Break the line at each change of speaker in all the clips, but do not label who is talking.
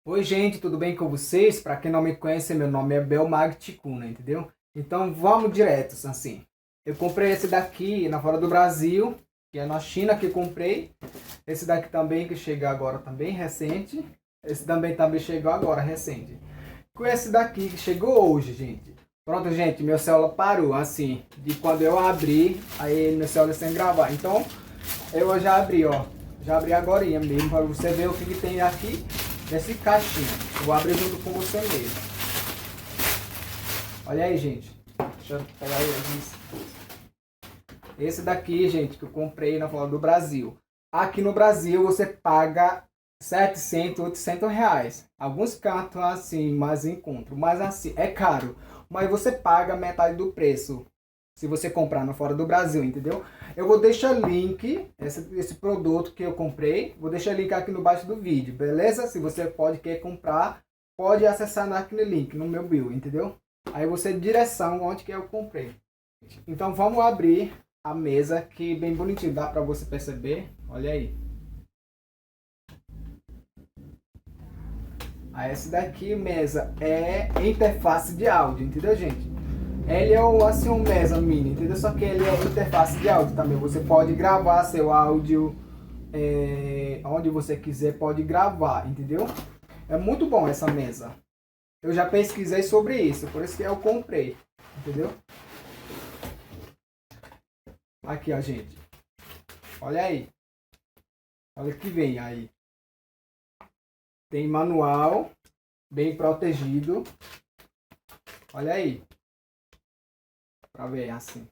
Oi, gente, tudo bem com vocês? Para quem não me conhece, meu nome é Belmag Ticuna, entendeu? Então vamos direto, assim. Eu comprei esse daqui na fora do Brasil, que é na China que eu comprei. Esse daqui também que chegou agora também recente. Esse também chegou agora recente. Com esse daqui que chegou hoje, gente. Pronto, gente, meu celular parou assim, de quando eu abri, aí meu celular sem gravar. Então, eu já abri, ó. Já abri agora mesmo para você ver o que tem aqui nesse caixinha. Eu vou abrir junto com você mesmo. Olha aí, gente. Deixa eu pegar aí esse daqui, gente, que eu comprei na Fora do Brasil. Aqui no Brasil você paga 700, 800 reais. Alguns cantos assim, mais encontro. Mas assim, é caro. Mas você paga metade do preço se você comprar no fora do Brasil, entendeu? Eu vou deixar link, esse produto que eu comprei, vou deixar link aqui no baixo do vídeo, beleza? Se você quer comprar, pode acessar aqui no link, no meu bio, entendeu? Aí você direção onde que eu comprei. Então vamos abrir a mesa, que bem bonitinho, dá pra você perceber, olha aí. Aí esse daqui, mesa, é interface de áudio, entendeu, gente? Ele é assim, um mesa mini, entendeu? Só que ele é interface de áudio também. Você pode gravar seu áudio onde você quiser, pode gravar, entendeu? É muito bom essa mesa. Eu já pesquisei sobre isso, por isso que eu comprei, entendeu? Aqui, ó, gente. Olha aí. Olha o que vem aí. Tem manual, bem protegido. Olha aí. Pra ver, assim.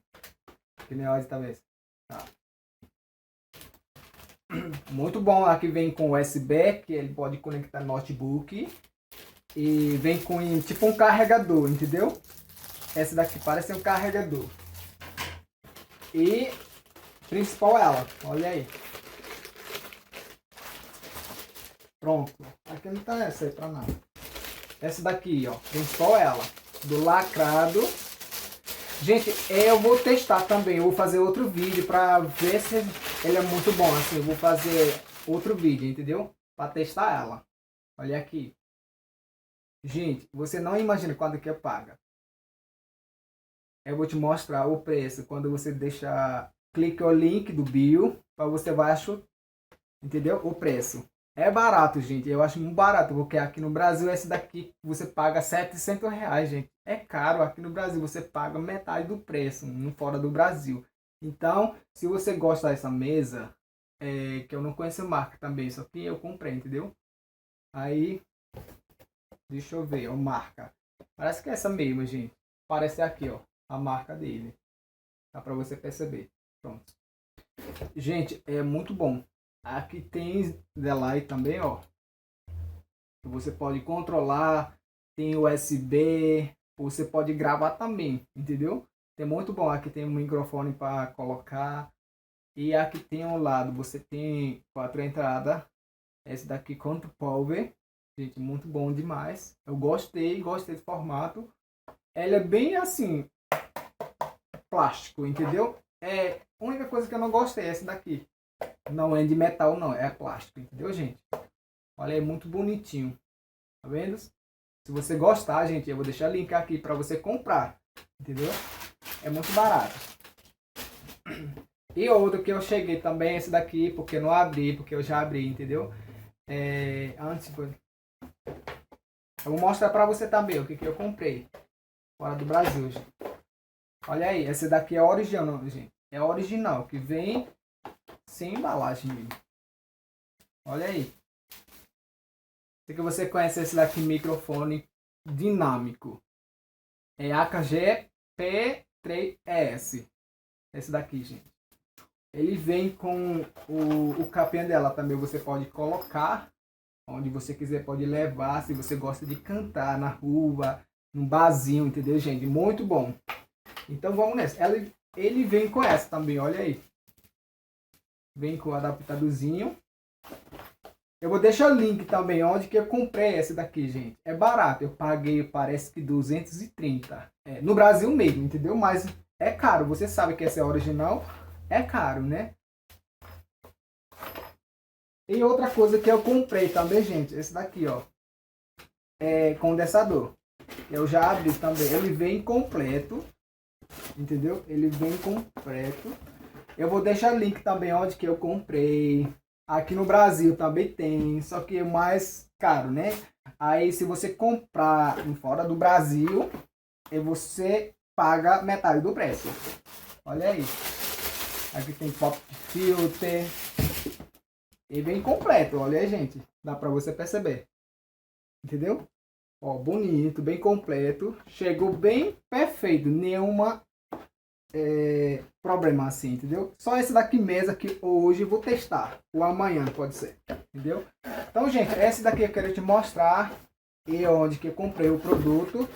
Que nem olha, tá vendo? Tá. Muito bom. Aqui vem com USB, que ele pode conectar notebook. E vem com tipo um carregador, entendeu? Essa daqui parece um carregador. E principal ela, olha aí. Pronto. Aqui não tá essa aí pra nada. Essa daqui, ó. Principal ela. Do lacrado. Gente, eu vou testar também. Eu vou fazer outro vídeo pra ver se ele é muito bom. Assim, eu vou fazer outro vídeo, entendeu? Pra testar ela. Olha aqui. Gente, você não imagina quanto que paga. Eu vou te mostrar o preço quando você deixa, clica o link do bio, para você vai achar, entendeu? O preço. É barato, gente. Eu acho muito barato, porque aqui no Brasil esse daqui você paga 700 reais, gente. É caro. Aqui no Brasil você paga metade do preço, no fora do Brasil. Então, se você gosta dessa mesa, que eu não conheço a marca também, só que eu comprei, entendeu? Aí, deixa eu ver, a marca. Parece que é essa mesmo, gente. Parece aqui, ó, a marca dele. Dá pra você perceber. Pronto. Gente, é muito bom. Aqui tem delay também, ó. Que você pode controlar. Tem USB. Você pode gravar também, entendeu? É muito bom. Aqui tem um microfone para colocar. E aqui tem um lado. Você tem 4 entradas. Esse daqui contra power. Gente, muito bom demais. Eu gostei do formato. Ela é bem assim, plástico, entendeu? É, a única coisa que eu não gosto é essa daqui. Não é de metal, não, é plástico, entendeu, gente? Olha, é muito bonitinho. Tá vendo? Se você gostar, gente, eu vou deixar o link aqui para você comprar, entendeu? É muito barato. E outro que eu cheguei também, esse daqui, porque eu não abri, porque eu já abri, entendeu? Antes, eu vou mostrar para você também o que eu comprei fora do Brasil, gente. Olha aí, esse daqui é original, gente. É original, que vem sem embalagem mesmo. Olha aí. Se que você conhece esse daqui, microfone dinâmico. É AKG P3S. Esse daqui, gente. Ele vem com o capinha dela também. Você pode colocar onde você quiser, pode levar. Se você gosta de cantar na rua, num barzinho, entendeu, gente? Muito bom. Então vamos nessa. Ele vem com essa também, olha aí. Vem com o adaptadorzinho. Eu vou deixar o link também onde que eu comprei essa daqui, gente. É barato. Eu paguei, parece que 230. No Brasil mesmo, entendeu? Mas é caro. Você sabe que essa é original. É caro, né? E outra coisa que eu comprei também, gente. Esse daqui, ó. condensador. Eu já abri também. Ele vem completo. Entendeu? Ele vem completo. Eu vou deixar link também onde que eu comprei. Aqui no Brasil também tem. Só que é mais caro, né? Aí se você comprar fora do Brasil, você paga metade do preço. Olha aí. Aqui tem pop filter. E vem completo. Olha aí, gente. Dá pra você perceber. Entendeu? Ó, bonito, bem completo. Chegou bem perfeito. Nenhuma problema assim, entendeu? Só esse daqui mesmo que hoje eu vou testar. Ou amanhã, pode ser. Entendeu? Então, gente, esse daqui eu quero te mostrar. E onde que eu comprei o produto.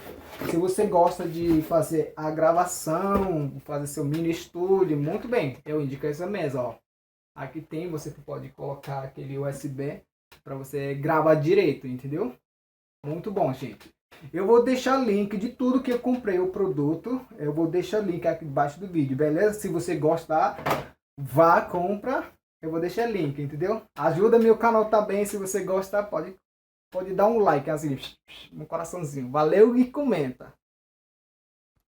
Se você gosta de fazer a gravação, fazer seu mini estúdio, muito bem. Eu indico essa mesa, ó. Aqui tem, você pode colocar aquele USB para você gravar direito, entendeu? Muito bom, gente. Eu vou deixar link de tudo que eu comprei o produto. Eu vou deixar link aqui embaixo do vídeo, beleza? Se você gostar, vá, compra. Eu vou deixar link, entendeu? Ajuda meu canal também. Se você gostar, pode dar um like, assim, no coraçãozinho. Valeu e comenta.